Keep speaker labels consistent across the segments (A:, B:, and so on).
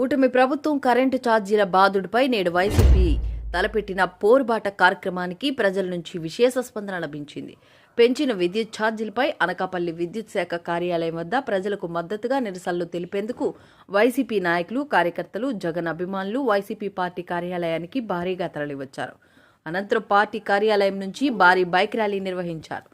A: కూటమి ప్రభుత్వం కరెంటు ఛార్జీల బాదుడిపై నేడు వైసీపీ తలపెట్టిన పోరుబాట కార్యక్రమానికి ప్రజల నుంచి విశేష స్పందన లభించింది. పెంచిన విద్యుత్ ఛార్జీలపై అనకాపల్లి విద్యుత్ శాఖ కార్యాలయం వద్ద ప్రజలకు మద్దతుగా నిరసనలు తెలిపేందుకు వైసీపీ నాయకులు, కార్యకర్తలు, జగన్ అభిమానులు వైసీపీ పార్టీ కార్యాలయానికి భారీగా తరలివచ్చారు. అనంతరం పార్టీ కార్యాలయం నుంచి భారీ బైక్ ర్యాలీ నిర్వహించారు.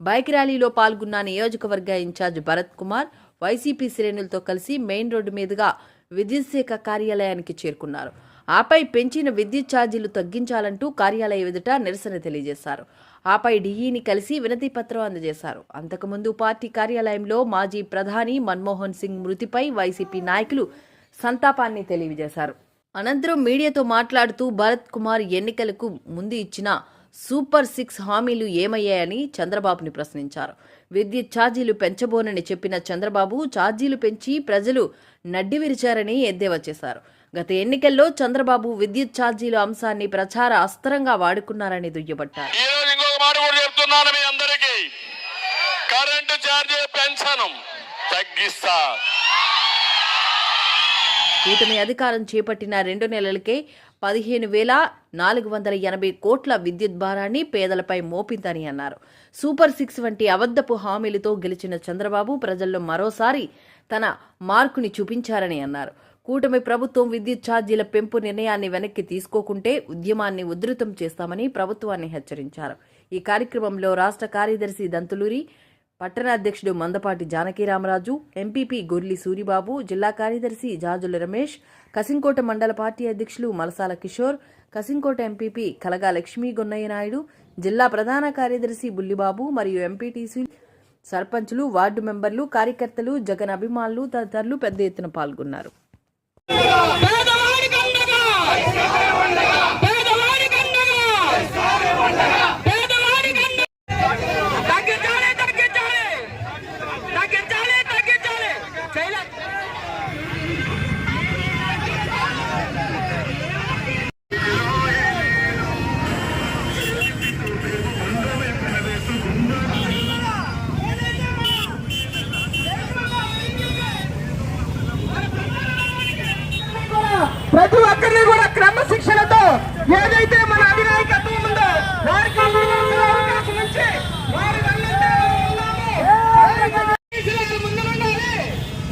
A: బైక్ ర్యాలీలో పాల్గొన్న నియోజకవర్గ ఇన్ఛార్జ్ భరత్ కుమార్ వైసీపీ శ్రేణులతో కలిసి మెయిన్ రోడ్డు మీదుగా విద్యుత్ శాఖ కార్యాలయానికి చేరుకున్నారు. ఆపై పెంచిన విద్యుత్ ఛార్జీలు తగ్గించాలంటూ కార్యాలయ ఎదుట నిరసన తెలియజేశారు. ఆపై డీఈని కలిసి వినతి పత్రం అందజేశారు. అంతకుముందు పార్టీ కార్యాలయంలో మాజీ ప్రధాని మన్మోహన్ సింగ్ మృతిపై వైసీపీ నాయకులు సంతాపాన్ని తెలియజేశారు. అనంతరం మీడియాతో మాట్లాడుతూ భరత్ కుమార్ ఎన్నికలకు ముందు ఇచ్చిన సూపర్ 6 హామీలు ఏమయ్యాయని చంద్రబాబుని ప్రశ్నించారు. విద్యుత్ ఛార్జీలు పెంచబోనని చెప్పిన చంద్రబాబు ఛార్జీలు పెంచి ప్రజలు నడ్డి విరిచారని ఎద్దేవా చేశారు. గత ఎన్నికల్లో చంద్రబాబు విద్యుత్ ఛార్జీల అంశాన్ని ప్రచార అస్త్రంగా వాడుకున్నారని దుయ్యబట్టారు. కూటమి అధికారం చేపట్టిన 2 నెలలకే 15,480 కోట్ల విద్యుత్ భారాన్ని పేదలపై మోపిందని అన్నారు. సూపర్ 6 వంటి అబద్ధపు హామీలతో గెలిచిన చంద్రబాబు ప్రజల్లో మరోసారి తన మార్కుని చూపించారని అన్నారు. కూటమి ప్రభుత్వం విద్యుత్ ఛార్జీల పెంపు నిర్ణయాన్ని వెనక్కి తీసుకోకుంటే ఉద్యమాన్ని ఉధృతం చేస్తామని ప్రభుత్వాన్ని హెచ్చరించారు. ఈ కార్యక్రమంలో రాష్ట్ర కార్యదర్శి దంతులూరి, పట్టణ అధ్యక్షుడు మందపాటి జానకీరామరాజు, ఎంపీపీ గొర్లి సూరిబాబు, జిల్లా కార్యదర్శి జాజుల రమేష్, కసింకోట మండల పార్టీ అధ్యక్షులు మలసాల కిషోర్, కసింకోట ఎంపీపీ కలగా లక్ష్మీ గొన్నయ్య నాయుడు, జిల్లా ప్రధాన కార్యదర్శి బుల్లిబాబు మరియు ఎంపీటీసీ, సర్పంచులు, వార్డు మెంబర్లు, కార్యకర్తలు, జగన్ అభిమానులు తదితరులు పెద్ద ఎత్తున పాల్గొన్నారు.
B: ప్రతి ఒక్కరిని కూడా క్రమశిక్షణతో ఏదైతే మన అధినాయకత్వం ఉందో వారికి అవకాశం నుంచి వారి ముందు ఉండాలి.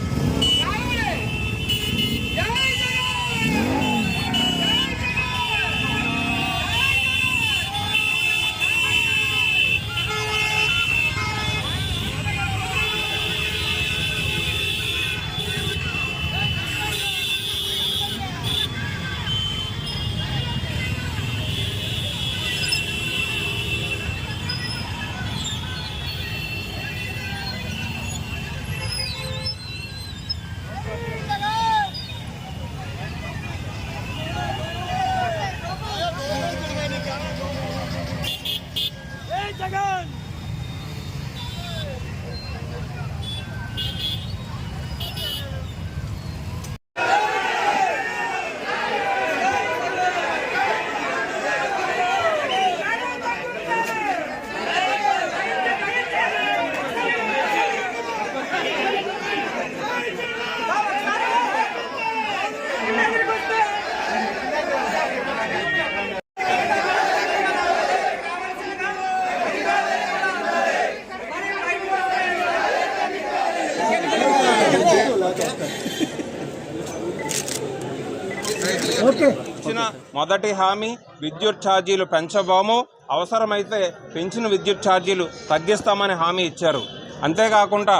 C: ఇచ్చిన మొదటి హామీ విద్యుత్ ఛార్జీలు పెంచబోము, అవసరమైతే పెంచిన విద్యుత్ ఛార్జీలు తగ్గిస్తామని హామీ ఇచ్చారు. అంతేకాకుండా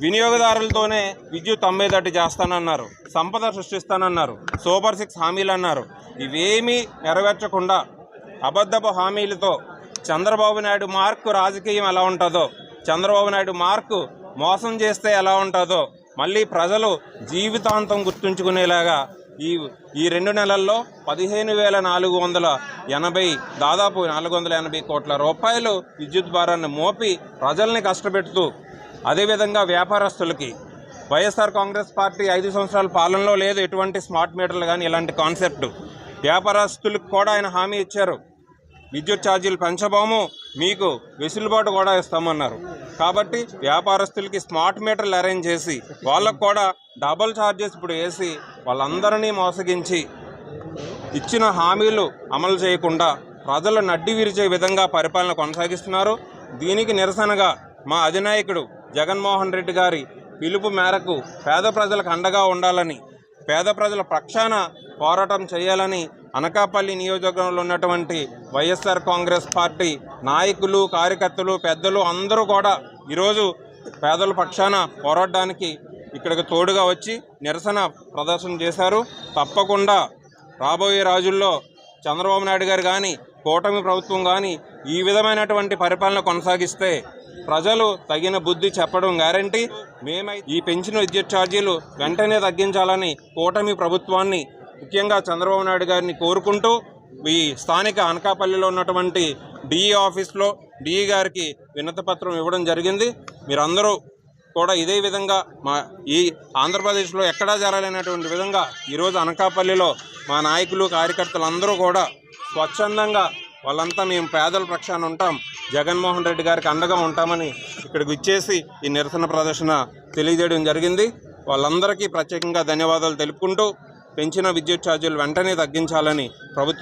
C: వినియోగదారులతోనే విద్యుత్ అమ్మేదట్టు చేస్తానన్నారు, సంపద సృష్టిస్తానన్నారు, సూపర్ 6 హామీలు అన్నారు. ఇవేమీ నెరవేర్చకుండా అబద్ధపు హామీలతో చంద్రబాబు నాయుడు మార్కు రాజకీయం ఎలా ఉంటుందో, చంద్రబాబు నాయుడు మార్కు మోసం చేస్తే ఎలా ఉంటుందో మళ్ళీ ప్రజలు జీవితాంతం గుర్తుంచుకునేలాగా ఈ 2 నెలల్లో 15,480 దాదాపు 480 కోట్ల రూపాయలు విద్యుత్ భారాన్ని మోపి ప్రజల్ని కష్టపెడుతూ, అదేవిధంగా వ్యాపారస్తులకి వైఎస్ఆర్ కాంగ్రెస్ పార్టీ 5 సంవత్సరాల పాలనలో లేదు ఎటువంటి స్మార్ట్ మీటర్లు కానీ ఇలాంటి కాన్సెప్ట్. వ్యాపారస్తులకు కూడా ఆయన హామీ ఇచ్చారు, విద్యుత్ ఛార్జీలు పెంచబోము, మీకు వెసులుబాటు కూడా ఇస్తామన్నారు. కాబట్టి వ్యాపారస్తులకి స్మార్ట్ మీటర్లు అరేంజ్ చేసి వాళ్ళకు కూడా డబుల్ ఛార్జెస్ ఇప్పుడు వేసి వాళ్ళందరినీ మోసగించి ఇచ్చిన హామీలు అమలు చేయకుండా ప్రజలు నడ్డి విరిచే విధంగా పరిపాలన కొనసాగిస్తున్నారు. దీనికి నిరసనగా మా అధినాయకుడు జగన్మోహన్ రెడ్డి గారి పిలుపు మేరకు పేద ప్రజలకు అండగా ఉండాలని, పేద ప్రజల పక్షాన పోరాటం చేయాలని అనకాపల్లి నియోజకవర్గంలో ఉన్నటువంటి వైఎస్ఆర్ కాంగ్రెస్ పార్టీ నాయకులు, కార్యకర్తలు, పెద్దలు అందరూ కూడా ఈరోజు పేదల పక్షాన పోరాడడానికి ఇక్కడికి తోడుగా వచ్చి నిరసన ప్రదర్శన చేశారు. తప్పకుండా రాబోయే రోజుల్లో చంద్రబాబు నాయుడు గారు కానీ, కూటమి ప్రభుత్వం కానీ ఈ విధమైనటువంటి పరిపాలన కొనసాగిస్తే ప్రజలు తగిన బుద్ధి చెప్పడం గ్యారంటీ. ఈ పెంచిన విద్యుత్ ఛార్జీలు వెంటనే తగ్గించాలని కూటమి ప్రభుత్వాన్ని, ముఖ్యంగా చంద్రబాబు నాయుడు గారిని కోరుకుంటూ ఈ స్థానిక అనకాపల్లిలో ఉన్నటువంటి డిఈ ఆఫీస్లో డిఈ గారికి వినతి పత్రం ఇవ్వడం జరిగింది. మీరందరూ కూడా ఇదే విధంగా ఈ ఆంధ్రప్రదేశ్లో ఎక్కడా జరగలేనటువంటి విధంగా ఈరోజు అనకాపల్లిలో మా నాయకులు, కార్యకర్తలు అందరూ కూడా స్వచ్ఛందంగా వాళ్ళంతా మేము పేదల పక్షాన ఉంటాం, జగన్మోహన్ రెడ్డి గారికి అండగా ఉంటామని ఇక్కడికి ఇచ్చేసి ఈ నిరసన ప్రదర్శన తెలియజేయడం జరిగింది. వాళ్ళందరికీ ప్రత్యేకంగా ధన్యవాదాలు తెలుపుకుంటూ పెంచిన విద్యుత్ ఛార్జీలు వెంటనే తగ్గించాలని ప్రభుత్వం